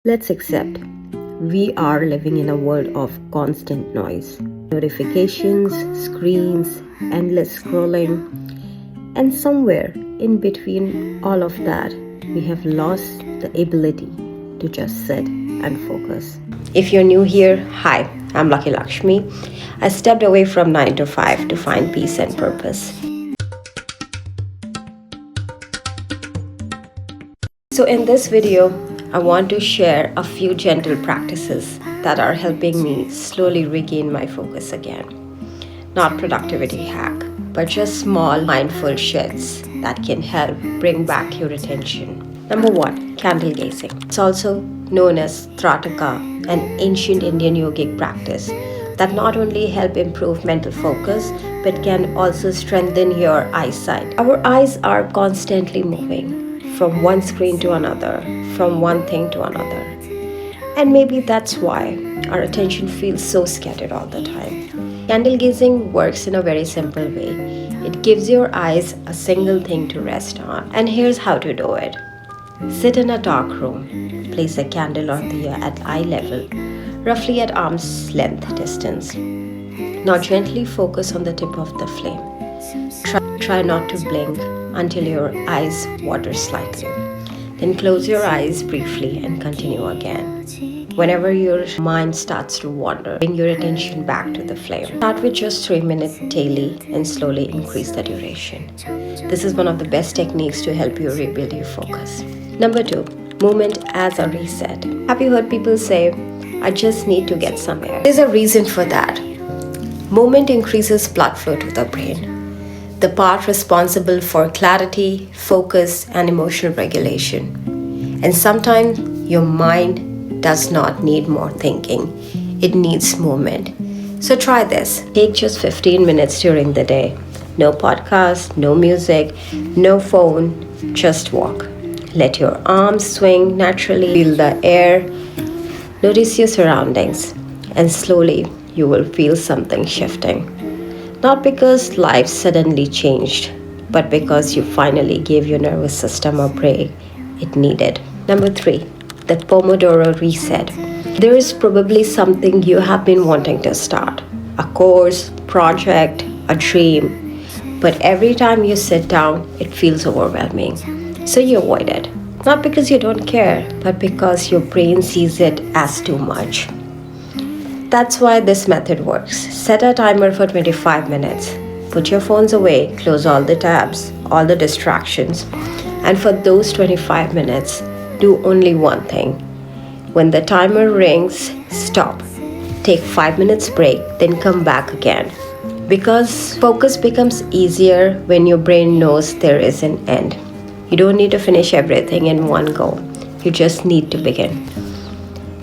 Let's accept we are living in a world of constant noise. Notifications, screens, endless scrolling, and somewhere in between all of that, we have lost the ability to just sit and focus. If you're new here, hi, I'm Lxmi. I stepped away from 9 to 5 to find peace and purpose. So in this video, I want to share a few gentle practices that are helping me slowly regain my focus again. Not productivity hack, but just small mindful shifts that can help bring back your attention. Number 1, candle gazing. It's also known as Trataka, an ancient Indian yogic practice that not only help improve mental focus, but can also strengthen your eyesight. Our eyes are constantly moving from one screen to another, from one thing to another. And maybe that's why our attention feels so scattered all the time. Candle gazing works in a very simple way. It gives your eyes a single thing to rest on. And here's how to do it. Sit in a dark room. Place a candle at eye level, roughly at arm's length distance. Now gently focus on the tip of the flame. Try not to blink until your eyes water slightly. Then close your eyes briefly and continue again. Whenever your mind starts to wander, bring your attention back to the flame. Start with just 3 minutes daily and slowly increase the duration. This is one of the best techniques to help you rebuild your focus. Number 2, movement as a reset. Have you heard people say, I just need to get some air? There's a reason for that. Movement increases blood flow to the brain, the part responsible for clarity, focus, and emotional regulation. And sometimes your mind does not need more thinking. It needs movement. So try this. Take just 15 minutes during the day. No podcast, no music, no phone, just walk. Let your arms swing naturally. Feel the air. Notice your surroundings. And slowly you will feel something shifting. Not because life suddenly changed, but because you finally gave your nervous system a break it needed. Number 3, the Pomodoro reset. There is probably something you have been wanting to start. A course, project, a dream. But every time you sit down, it feels overwhelming. So you avoid it. Not because you don't care, but because your brain sees it as too much. That's why this method works. Set a timer for 25 minutes. Put your phones away, close all the tabs, all the distractions. And for those 25 minutes, do only one thing. When the timer rings, stop. Take 5 minutes break, then come back again. Because focus becomes easier when your brain knows there is an end. You don't need to finish everything in one go. You just need to begin.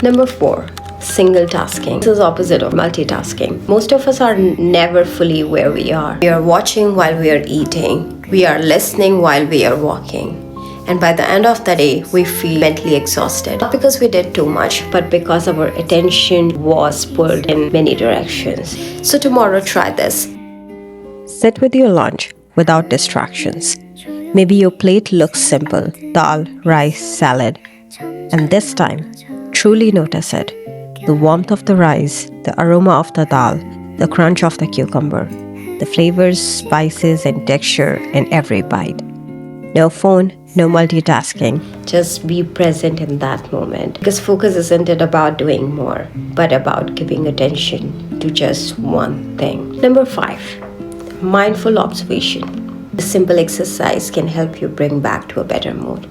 Number 4, single tasking. This is opposite of multitasking. Most of us are never fully where we are. We are watching while we are eating. We are listening while we are walking. And by the end of the day, we feel mentally exhausted. Not because we did too much, but because our attention was pulled in many directions. So tomorrow, try this. Sit with your lunch without distractions. Maybe your plate looks simple: dal, rice, salad. And this time, truly notice it. The warmth of the rice, the aroma of the dal, the crunch of the cucumber, the flavors, spices, and texture in every bite. No phone, no multitasking. Just be present in that moment. Because focus isn't about doing more, but about giving attention to just one thing. Number 5, mindful observation. This simple exercise can help you bring back to a better mood.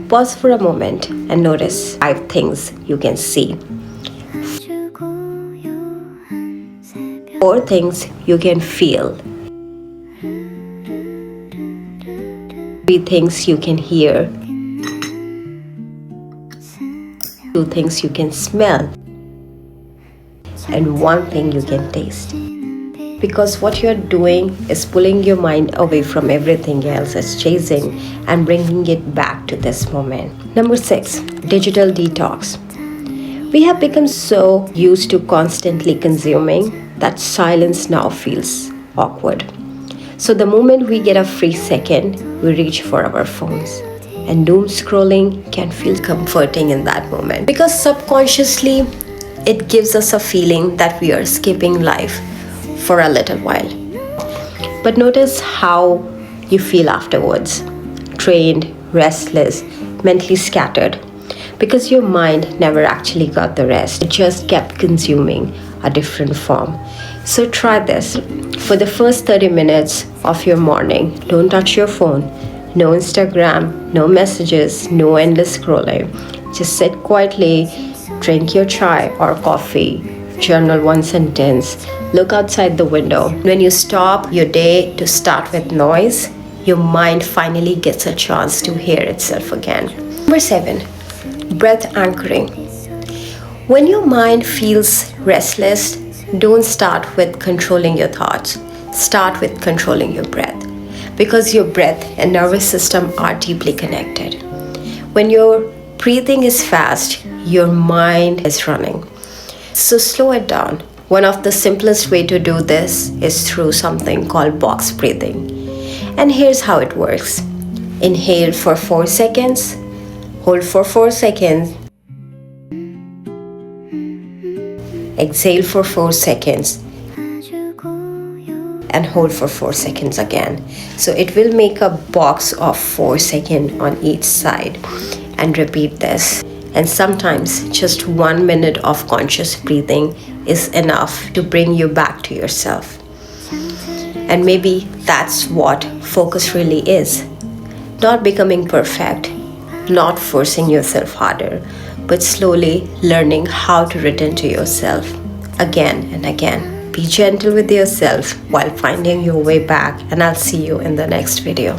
Pause for a moment and notice 5 things you can see. 4 things you can feel. 3 things you can hear. 2 things you can smell. And 1 thing you can taste. Because what you're doing is pulling your mind away from everything else it's chasing and bringing it back to this moment. Number 6, digital detox. We have become so used to constantly consuming that silence now feels awkward. So the moment we get a free second, we reach for our phones. and doom scrolling can feel comforting in that moment, because subconsciously it gives us a feeling that we are skipping life for a little while. But notice how you feel afterwards: drained, restless, mentally scattered, because your mind never actually got the rest. It just kept consuming a different form. So try this. For the first 30 minutes of your morning, don't touch your phone. No Instagram, no messages, no endless scrolling. Just sit quietly, drink your chai or coffee, journal one sentence, look outside the window. When you stop your day to start with noise, your mind finally gets a chance to hear itself again. Number 7, breath anchoring. When your mind feels restless, don't start with controlling your thoughts. Start with controlling your breath, because your breath and nervous system are deeply connected. When your breathing is fast, your mind is running. So slow it down. One of the simplest way to do this is through something called box breathing. And here's how it works. Inhale for 4 seconds, hold for 4 seconds, exhale for 4 seconds, and hold for 4 seconds again. So it will make a box of 4 seconds on each side, and repeat this. And sometimes just 1 minute of conscious breathing is enough to bring you back to yourself. And maybe that's what focus really is. Not becoming perfect, not forcing yourself harder, but slowly learning how to return to yourself again and again. Be gentle with yourself while finding your way back, and I'll see you in the next video.